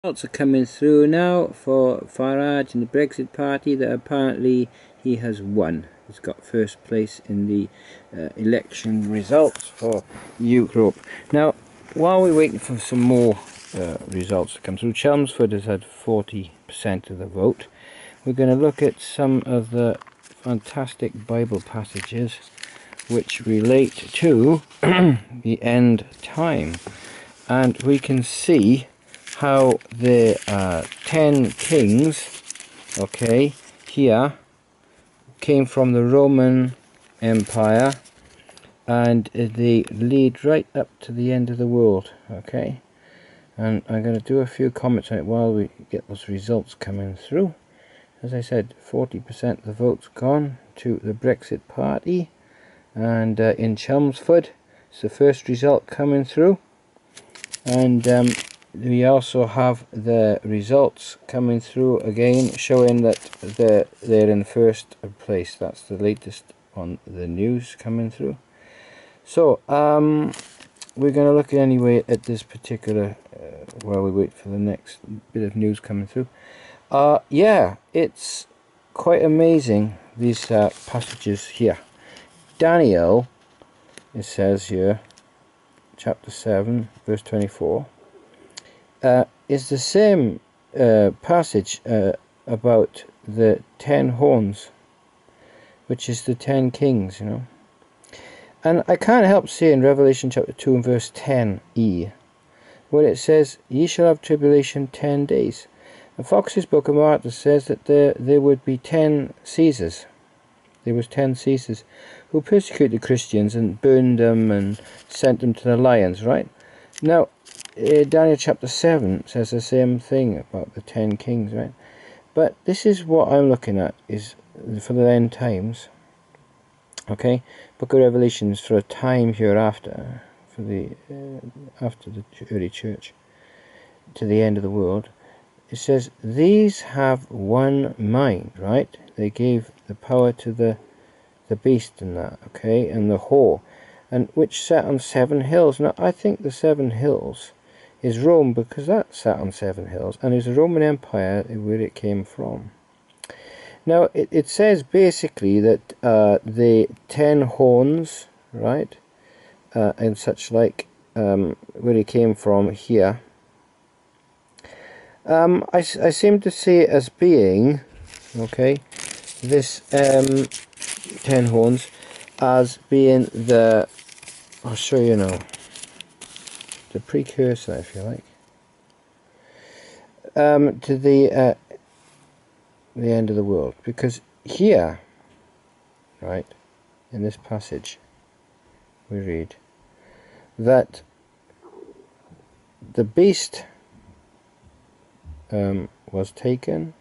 Results are coming through now for Farage and the Brexit Party that apparently he has won. He's got first place in the election results for Europe. Now, while we're waiting for some more results to come through, Chelmsford has had 40% of the vote. We're going to look at some of the fantastic Bible passages which relate to the end time. And we can see how the 10 kings, okay, here came from the Roman Empire, and they lead right up to the end of the world, okay. And I'm going to do a few comments on it while we get those results coming through. As I said, 40% of the votes gone to the Brexit Party, and in Chelmsford it's the first result coming through. And we also have the results coming through again, showing that they're in first place. That's the latest on the news coming through. So we're going to look anyway at this particular while we wait for the next bit of news coming through. Yeah, it's quite amazing, these passages here. Daniel, it says here, chapter 7 verse 24, is the same passage about the 10 horns, which is the 10 kings, you know. And I can't help seeing Revelation chapter 2 and verse 10e, where it says, ye shall have tribulation 10 days. And Fox's Book of Martyrs says that there would be 10 Caesars. There was 10 Caesars who persecuted Christians and burned them and sent them to the lions, right? Now, Daniel chapter 7 says the same thing about the 10 kings, right? But this is what I'm looking at, is for the end times, okay? Book of Revelation is for a time hereafter, for the after the early church, to the end of the world. It says, these have one mind, right? They gave the power to the beast and that, okay, and the whore, and which sat on 7 hills. Now, I think the 7 hills is Rome, because that sat on 7 hills, and is the Roman Empire where it came from. Now, it says basically that the 10 horns, right, and such like, where it came from here, I seem to see it as being, okay, this 10 horns as being the, I'll show you now, the precursor, if you like, to the end of the world. Because here, right, in this passage, we read that the beast was taken,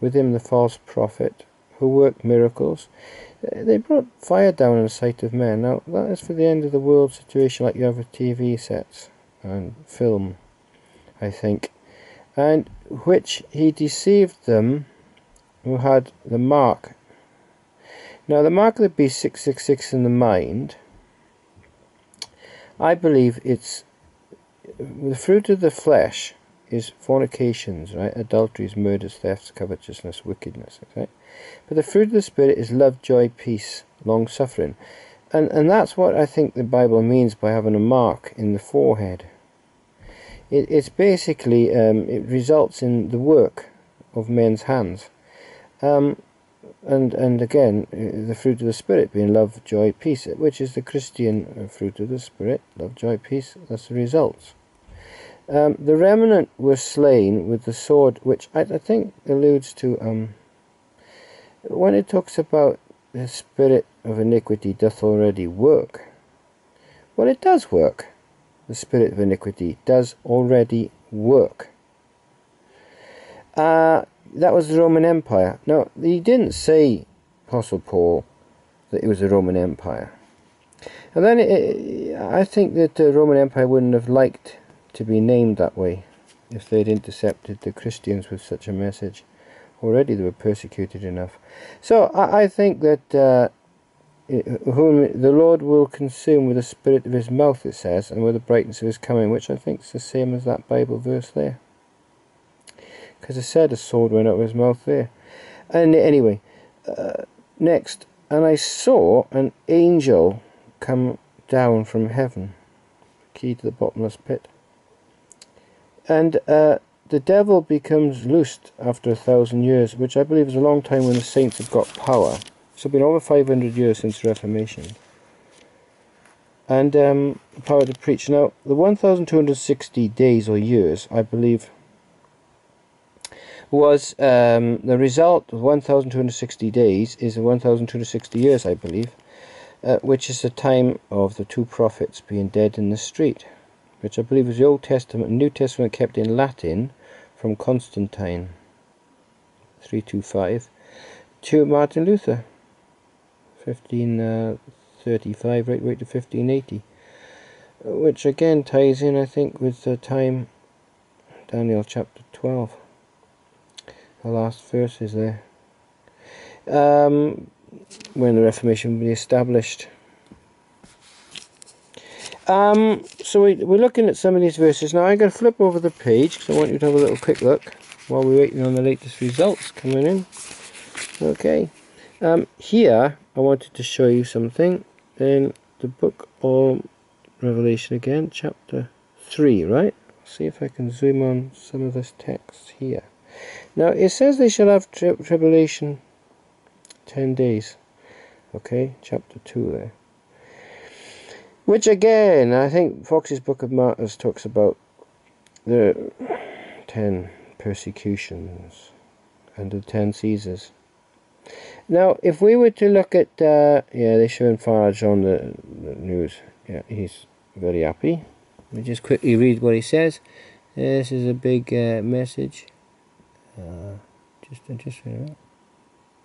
with him the false prophet, who worked miracles. They brought fire down in the sight of men. Now, that is for the end of the world situation, like you have with TV sets and film, I think. And which he deceived them who had the mark. Now, the mark of the beast 666 in the mind, I believe it's the fruit of the flesh is fornications, right? Adulteries, murders, thefts, covetousness, wickedness, okay? But the fruit of the Spirit is love, joy, peace, long-suffering. And that's what I think the Bible means by having a mark in the forehead. It's basically, it results in the work of men's hands. And again, the fruit of the Spirit being love, joy, peace, which is the Christian fruit of the Spirit, love, joy, peace, that's the results. The remnant were slain with the sword, which I think alludes to, when it talks about the spirit of iniquity doth already work. Well, it does work. The spirit of iniquity does already work. That was the Roman Empire. Now, he didn't say, Apostle Paul, that it was the Roman Empire. And then I think that the Roman Empire wouldn't have liked to be named that way if they'd intercepted the Christians with such a message. Already they were persecuted enough. So I think that whom the Lord will consume with the spirit of his mouth, it says, and with the brightness of his coming, which I think is the same as that Bible verse there. because it said a sword went out of his mouth there. And anyway, next, and I saw an angel come down from heaven, key to the bottomless pit. And the devil becomes loosed after 1,000 years, which I believe is a long time when the saints have got power. So it's been over 500 years since the Reformation. And power to preach. Now, the 1,260 days or years, I believe, was the result of 1,260 days is 1,260 years, I believe, which is the time of the two prophets being dead in the street, which I believe was the Old Testament and New Testament kept in Latin from Constantine, 325, to Martin Luther, 1535 right to 1580, which again ties in, I think, with the time, Daniel chapter 12, the last verse is there, when the Reformation will be established. So we're looking at some of these verses. Now I'm going to flip over the page because I want you to have a little quick look while we're waiting on the latest results coming in. Okay. Here I wanted to show you something in the book of Revelation again, chapter 3, right? See if I can zoom on some of this text here. Now it says they shall have tribulation 10 days. Okay, chapter 2 there. Which again, I think Fox's Book of Martyrs talks about the 10 persecutions and the 10 Caesars. Now, if we were to look at, yeah, they're showing Farage on the news. Yeah, he's very happy. Let me just quickly read what he says. This is a big message. Just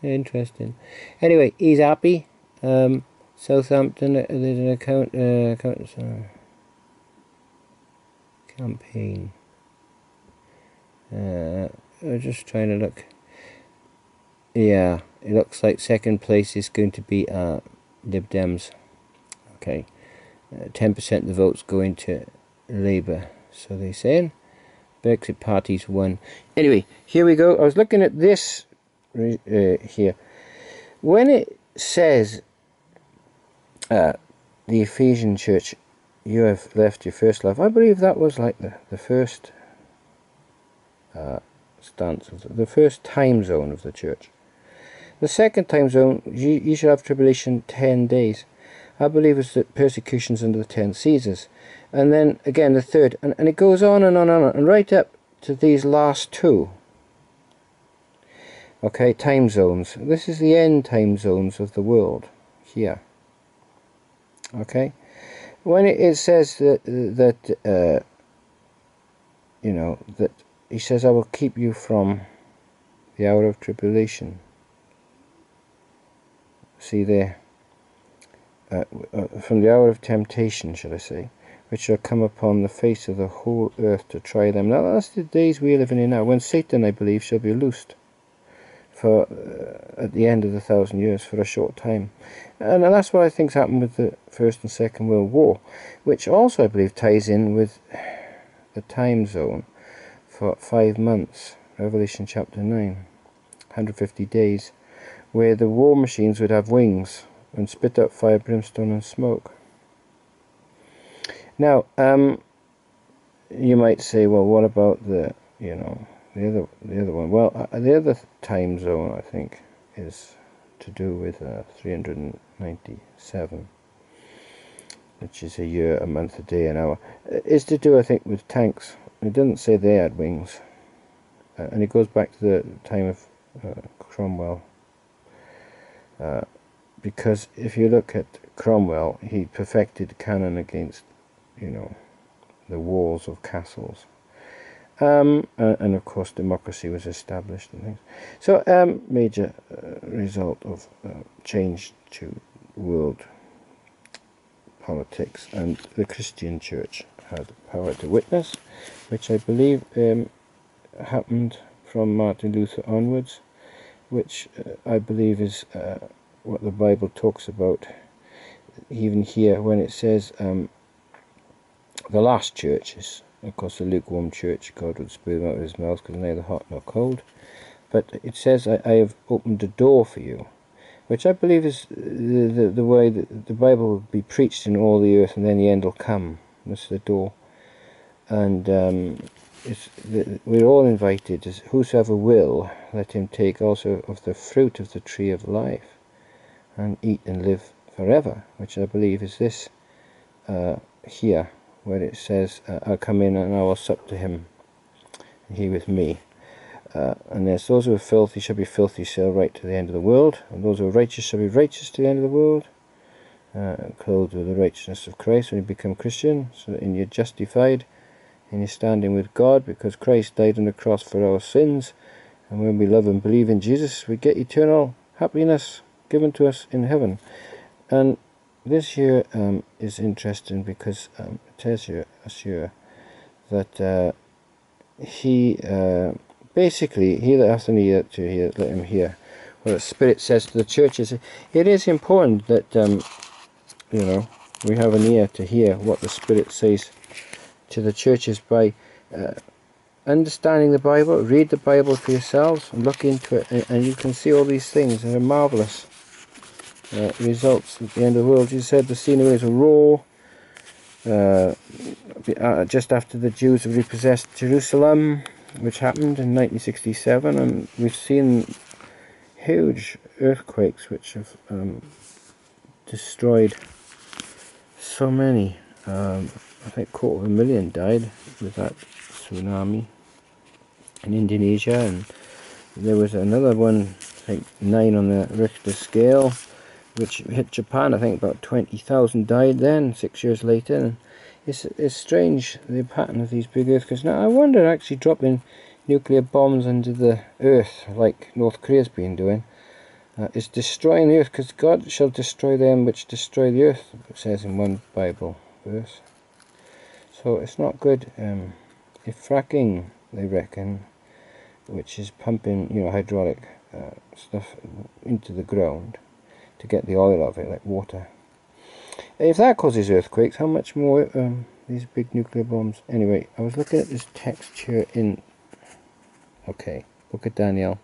interesting. Anyway, he's happy. Southampton, there's an campaign. I'm just trying to look. Yeah, it looks like second place is going to be Lib Dems. Okay, 10% of the votes going to Labour. So they're saying Brexit party's won. Anyway, here we go. I was looking at this here. When it says the Ephesian church, you have left your first love, I believe that was like the first stance of the first time zone of the church. The second time zone, you shall have tribulation 10 days. I believe it's the persecutions under the 10 Caesars. And then again the third, and it goes on and on and on, and right up to these last two. Okay, time zones. This is the end time zones of the world here. Okay, when it says that you know, that he says, I will keep you from the hour of tribulation. See there, from the hour of temptation, shall I say, which shall come upon the face of the whole earth to try them. Now that's the days we are living in now, when Satan, I believe, shall be loosed for at the end of the 1,000 years for a short time. And that's what I think's happened with the First and Second World War, which also I believe ties in with the time zone for 5 months, Revelation chapter 9, 150 days, where the war machines would have wings and spit out fire, brimstone and smoke. Now, you might say, well, what about the, you know, the other one? Well, the other time zone, I think, is to do with 397, which is a year, a month, a day, an hour. Is to do, I think, with tanks. It doesn't say they had wings, and it goes back to the time of Cromwell. Because if you look at Cromwell, he perfected cannon against, you know, the walls of castles. And of course democracy was established and things. So major result of change to world politics, and the Christian church had power to witness, which I believe happened from Martin Luther onwards, which I believe is what the Bible talks about, even here when it says the last church is Of course, the lukewarm church, God would spew them out of his mouth, because neither hot nor cold. But it says, I have opened a door for you, which I believe is the way that the Bible will be preached in all the earth, and then the end will come. That's the door. And we're all invited, as whosoever will, let him take also of the fruit of the tree of life, and eat and live forever, which I believe is this here, where it says, I'll come in and I will sup to him, and he with me. And there's those who are filthy shall be filthy, shall right to the end of the world, and those who are righteous shall be righteous to the end of the world, clothed with the righteousness of Christ when you become Christian, so that you're justified, and you're standing with God, because Christ died on the cross for our sins, and when we love and believe in Jesus, we get eternal happiness given to us in heaven. And this here is interesting, because it tells you that he basically, he that hath an ear to hear, let him hear what the Spirit says to the churches. It is important that you know, we have an ear to hear what the Spirit says to the churches by understanding the Bible. Read the Bible for yourselves and look into it, and you can see all these things. They're marvellous results at the end of the world. Jesus said the scenery is a roar. Just after the Jews have repossessed Jerusalem, which happened in 1967, and we've seen huge earthquakes which have destroyed so many. I think 250,000 died with that tsunami in Indonesia, and there was another one, I think 9 on the Richter scale, which hit Japan. I think about 20,000 died then, 6 years later. And it's strange, the pattern of these big earthquakes. Now I wonder, actually dropping nuclear bombs into the earth, like North Korea's been doing, is destroying the earth, because God shall destroy them which destroy the earth, it says in one Bible verse. So it's not good. If fracking, they reckon, which is pumping, you know, hydraulic stuff into the ground to get the oil of it, like water, if that causes earthquakes, how much more these big nuclear bombs. Anyway, I was looking at this text here in Book of Daniel.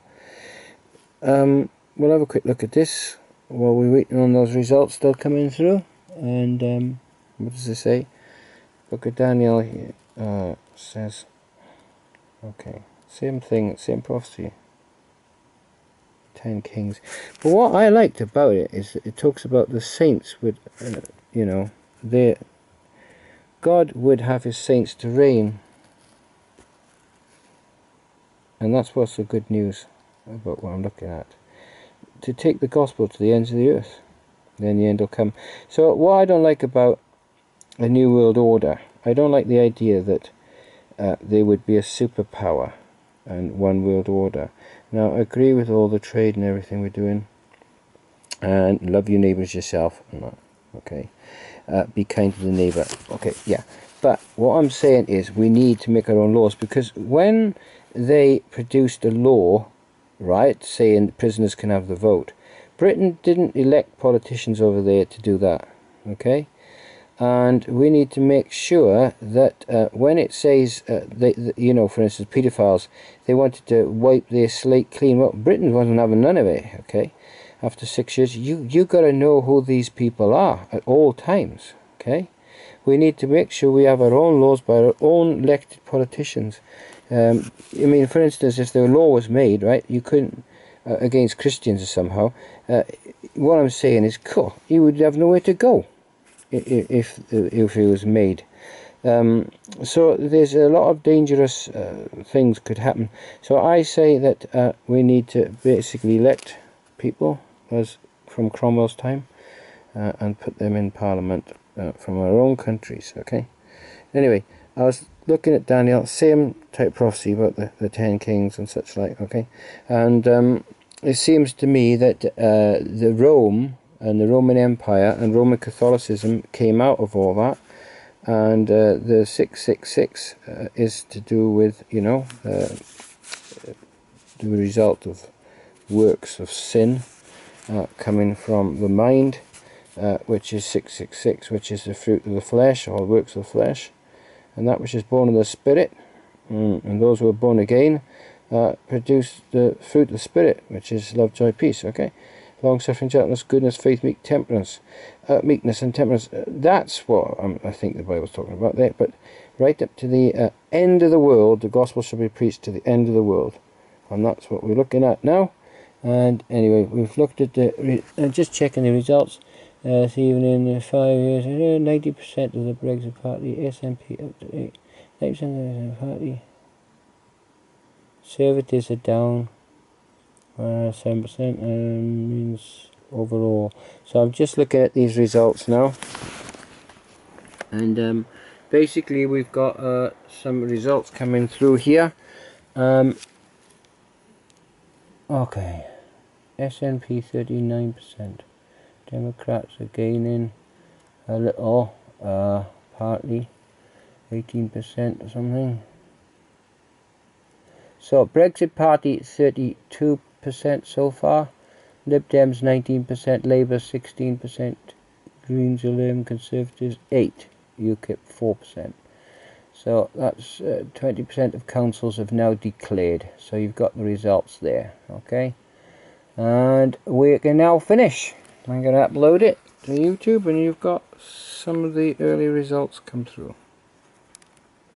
We'll have a quick look at this while we're waiting on those results still coming through. And what does it say? Book of Daniel here says, same thing, same prophecy, 10 kings. But what I liked about it is that it talks about the saints would, you know, God would have his saints to reign. And that's what's the good news about what I'm looking at. To take the gospel to the ends of the earth. Then the end will come. So what I don't like about a new world order, I don't like the idea that there would be a superpower and one world order. Now I agree with all the trade and everything we're doing, and love your neighbours yourself, okay, be kind to the neighbour, okay, yeah, but what I'm saying is we need to make our own laws, because when they produced a law, right, saying prisoners can have the vote, Britain didn't elect politicians over there to do that, okay? And we need to make sure that when it says, you know, for instance, paedophiles, they wanted to wipe their slate clean. Well, Britain wasn't having none of it, okay? After 6 years, you got to know who these people are at all times, okay? We need to make sure we have our own laws by our own elected politicians. I mean, for instance, if the law was made, right, you couldn't, against Christians somehow, what I'm saying is, cool, you would have nowhere to go if it was made. So there's a lot of dangerous things could happen. So I say that we need to basically elect people as from Cromwell's time and put them in Parliament from our own countries, okay? Anyway, I was looking at Daniel, same type prophecy about the 10 kings and such like, okay? And it seems to me that the Rome and the Roman Empire and Roman Catholicism came out of all that, and the 666 is to do with, you know, the result of works of sin coming from the mind, which is 666, which is the fruit of the flesh, or works of the flesh, and that which is born of the Spirit, and those who are born again produce the fruit of the Spirit, which is love, joy, peace. Okay, long-suffering, gentleness, goodness, faith, meekness, and temperance. That's what I think the Bible's talking about there. But right up to the end of the world, the gospel shall be preached to the end of the world, and that's what we're looking at now. And anyway, we've looked at the just checking the results. So even in 5 years, 90% of the Brexit party, SNP up to 8, 90% of the party. Conservatives are down 7%, means overall. So I'm just looking at these results now, and basically we've got some results coming through here. Okay, SNP 39%. Democrats are gaining a little, partly 18% or something. So Brexit Party 32% so far, Lib Dems 19%, Labour 16%, Greens 11%, Conservatives 8%, UKIP 4%. So that's 20% of councils have now declared. So you've got the results there, okay? And we can now finish. I'm going to upload it to YouTube, and you've got some of the early results come through.